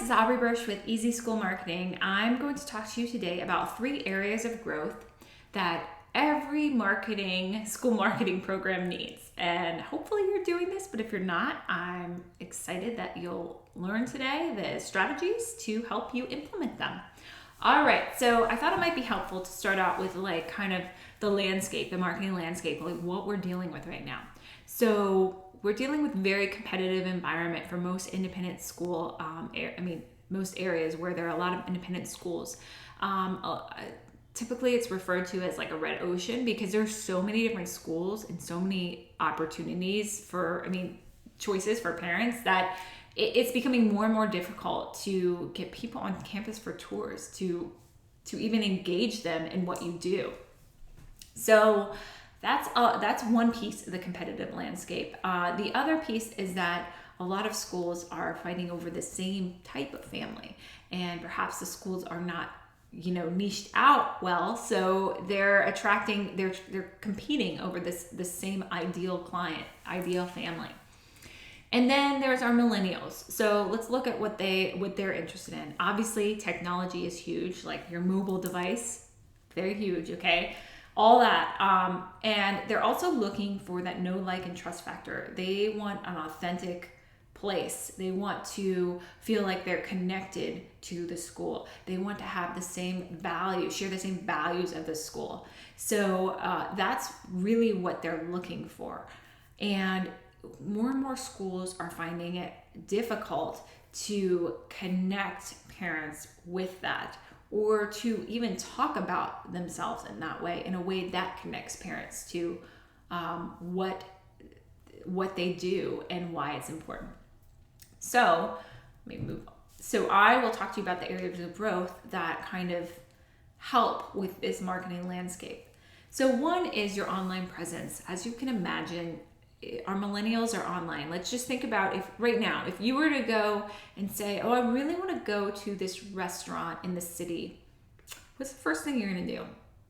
is Aubrey Burch with Easy School Marketing. I'm going to talk to you today about 3 areas of growth that every school marketing program needs. And hopefully you're doing this, but if you're not, I'm excited that you'll learn today the strategies to help you implement them. All right, so I thought it might be helpful to start out with kind of the landscape, the marketing landscape, like what we're dealing with right now. So we're dealing with very competitive environment for most independent school, most areas where there are a lot of independent schools. Typically it's referred to as like a red ocean because there's so many different schools and so many opportunities choices for parents that it's becoming more and more difficult to get people on campus for tours, to even engage them in what you do. So that's one piece of the competitive landscape. The other piece is that a lot of schools are fighting over the same type of family, and perhaps the schools are not, niched out well, so they're competing over this same ideal client, ideal family. And then there's our millennials. So let's look at what they're interested in. Obviously, technology is huge, like your mobile device, very huge, okay? All that. And they're also looking for that know, like, and trust factor. They want an authentic place. They want to feel like they're connected to the school. They want to have the same values, share the same values of the school. So that's really what they're looking for. And more schools are finding it difficult to connect parents with that, or to even talk about themselves in that way, in a way that connects parents to what they do and why it's important. So let me move on. So I will talk to you about the areas of growth that kind of help with this marketing landscape. So one is your online presence. As you can imagine, our millennials are online. Let's just think about if you were to go and say, oh, I really want to go to this restaurant in the city, what's the first thing you're going to do?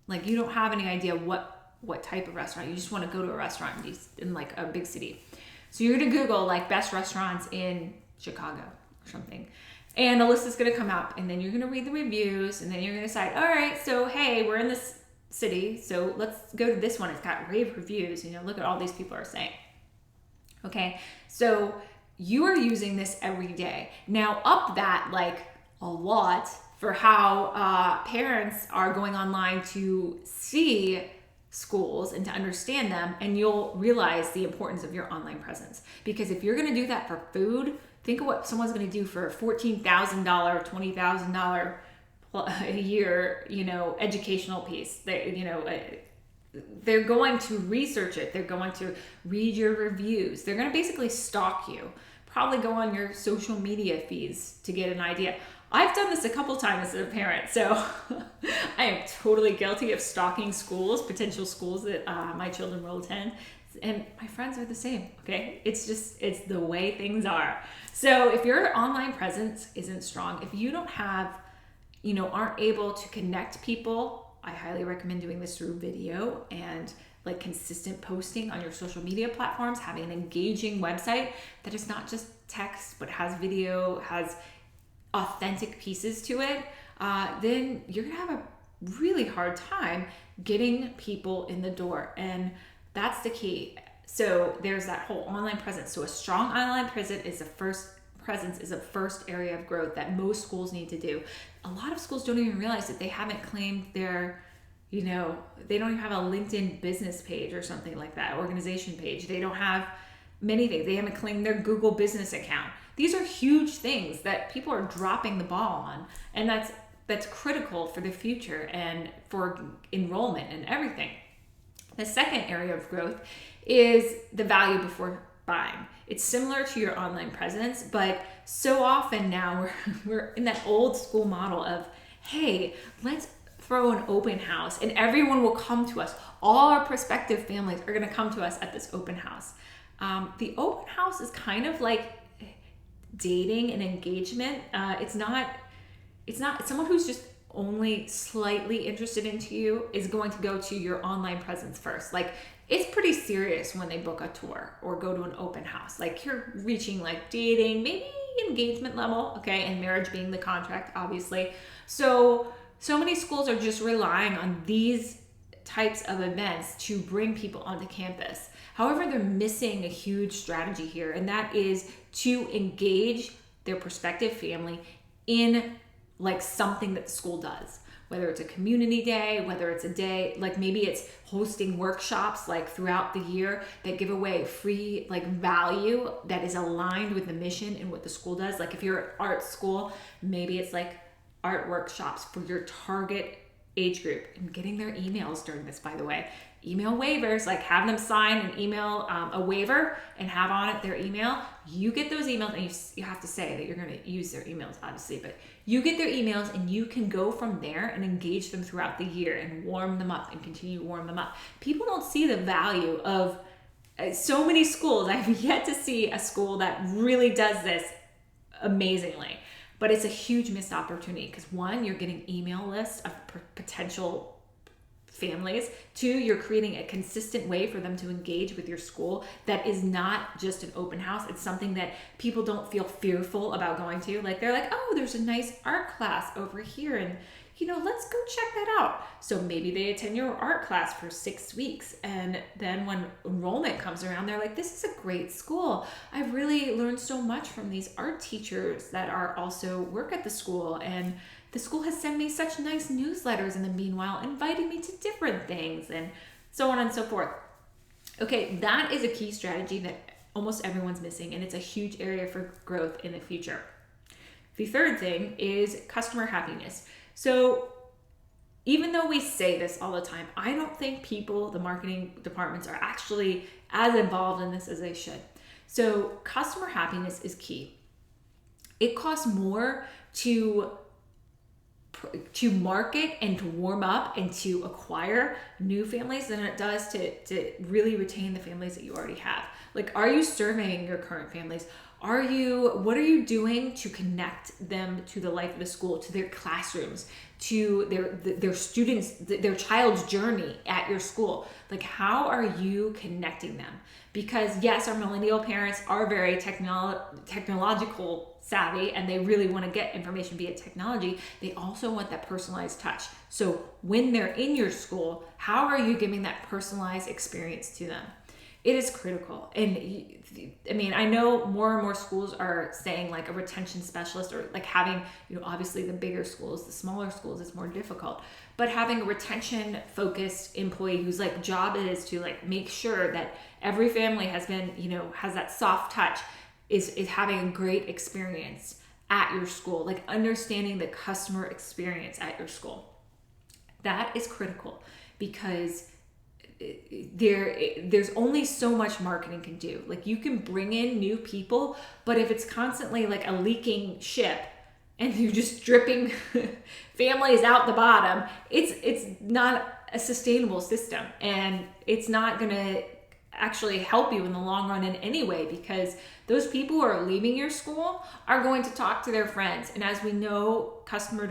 Like, you don't have any idea what type of restaurant. You just want to go to a restaurant in like a big city. So you're going to Google like best restaurants in Chicago or something. And a list is going to come up, and then you're going to read the reviews, and then you're going to decide, all right, so hey, we're in this city, so let's go to this one. It's got rave reviews, look at all these people are saying. Okay, so you are using this every day. Now up that like a lot for how parents are going online to see schools and to understand them, and you'll realize the importance of your online presence. Because if you're going to do that for food, think of what someone's going to do for a $14,000, $20,000 a year, educational piece. They're going to research it. They're going to read your reviews. They're going to basically stalk you. Probably go on your social media feeds to get an idea. I've done this a couple times as a parent, so I am totally guilty of stalking potential schools that my children will attend. And my friends are the same, okay? It's the way things are. So if your online presence isn't strong, if you don't have aren't able to connect people, I highly recommend doing this through video and like consistent posting on your social media platforms, having an engaging website that is not just text, but has video, has authentic pieces to it, then you're gonna have a really hard time getting people in the door. And that's the key. So there's that whole online presence. So a strong online presence is a first area of growth that most schools need to do. A lot of schools don't even realize that they haven't claimed their, they don't even have a LinkedIn business page or something like that, organization page. They don't have many things. They haven't claimed their Google business account. These are huge things that people are dropping the ball on. And that's critical for the future and for enrollment and everything. The second area of growth is the value before buying. It's similar to your online presence, but so often now we're in that old school model of, hey, let's throw an open house and everyone will come to us. All our prospective families are going to come to us at this open house. The open house is kind of like dating and engagement. It's not someone who's just only slightly interested into you is going to go to your online presence first. Like, it's pretty serious when they book a tour or go to an open house. Like, you're reaching like dating, maybe, engagement level, okay, and marriage being the contract, obviously. So many schools are just relying on these types of events to bring people onto campus. However, they're missing a huge strategy here, and that is to engage their prospective family in like something that the school does. Whether it's a community day, whether it's a day, like maybe it's hosting workshops like throughout the year that give away free like value that is aligned with the mission and what the school does. Like if you're an art school, maybe it's like art workshops for your target age group, and getting their emails during this, by the way. Email waivers, like having them sign and email a waiver and have on it their email. You get those emails, and you have to say that you're going to use their emails, obviously, but you get their emails and you can go from there and engage them throughout the year and warm them up and continue to warm them up. People don't see the value of so many schools. I've yet to see a school that really does this amazingly. But it's a huge missed opportunity because one, you're getting email lists of potential families. Two, you're creating a consistent way for them to engage with your school that is not just an open house. It's something that people don't feel fearful about going to. Like they're like, oh, there's a nice art class over here, and let's go check that out. So maybe they attend your art class for 6 weeks. And then when enrollment comes around, they're like, this is a great school. I've really learned so much from these art teachers that are also work at the school. And the school has sent me such nice newsletters in the meanwhile, inviting me to different things and so on and so forth. Okay, that is a key strategy that almost everyone's missing. And it's a huge area for growth in the future. The third thing is customer happiness. So even though we say this all the time, I don't think the marketing departments are actually as involved in this as they should. So customer happiness is key. It costs more to market and to warm up and to acquire new families than it does to really retain the families that you already have. Like, are you surveying your current families? What are you doing to connect them to the life of the school, to their classrooms, to their students, their child's journey at your school? Like, how are you connecting them? Because yes, our millennial parents are very technological savvy, and they really want to get information via technology. They also want that personalized touch. So when they're in your school, how are you giving that personalized experience to them? It is critical. And I mean, I know more and more schools are saying like a retention specialist, or like having, obviously the bigger schools, the smaller schools, it's more difficult, but having a retention focused employee whose like job it is to like make sure that every family has been, has that soft touch, is having a great experience at your school, like understanding the customer experience at your school. That is critical because there's only so much marketing can do. Like, you can bring in new people, but if it's constantly like a leaking ship and you're just dripping families out the bottom, it's not a sustainable system, and it's not going to actually help you in the long run in any way, because those people who are leaving your school are going to talk to their friends. And as we know, customer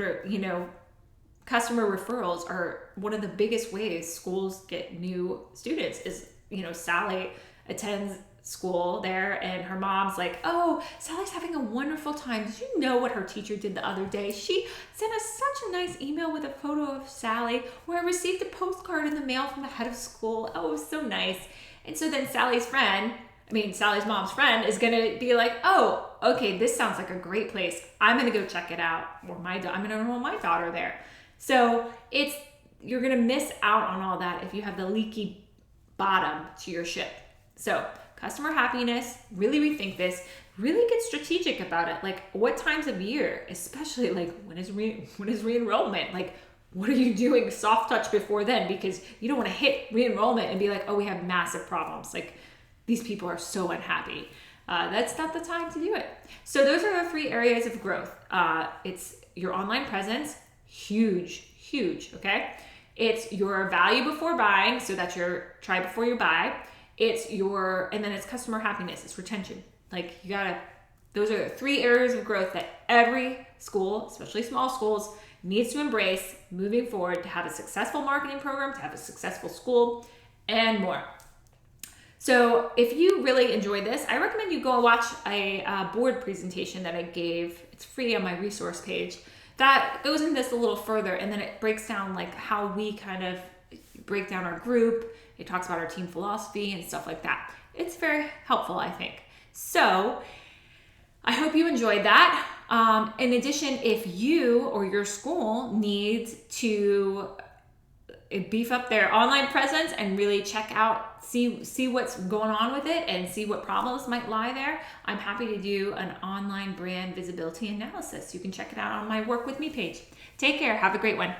referrals are one of the biggest ways schools get new students. Is, Sally attends school there and her mom's like, oh, Sally's having a wonderful time. Did you know what her teacher did the other day? She sent us such a nice email with a photo of Sally, where I received a postcard in the mail from the head of school. Oh, it was so nice. And so then Sally's mom's friend is going to be like, oh, okay, this sounds like a great place. I'm going to go check it out. Or I'm going to enroll my daughter there. So you're going to miss out on all that if you have the leaky bottom to your ship. So customer happiness, really rethink this, really get strategic about it. Like, what times of year, especially like when is re-enrollment? Like, what are you doing soft touch before then? Because you don't want to hit re-enrollment and be like, oh, we have massive problems. Like, these people are so unhappy. That's not the time to do it. So those are the 3 areas of growth. It's your online presence, huge, okay? It's your value before buying, so that's your try before you buy. And then it's customer happiness, it's retention. Like, those are the 3 areas of growth that every school, especially small schools, needs to embrace moving forward to have a successful marketing program, to have a successful school, and more. So if you really enjoyed this, I recommend you go watch a board presentation that I gave. It's free on my resource page. That goes into this a little further, and then it breaks down like how we kind of break down our group. It talks about our team philosophy and stuff like that. It's very helpful, I think. So I hope you enjoyed that. In addition, if you or your school needs to beef up their online presence and really check out, see what's going on with it and see what problems might lie there, I'm happy to do an online brand visibility analysis. You can check it out on my Work With Me page. Take care. Have a great one.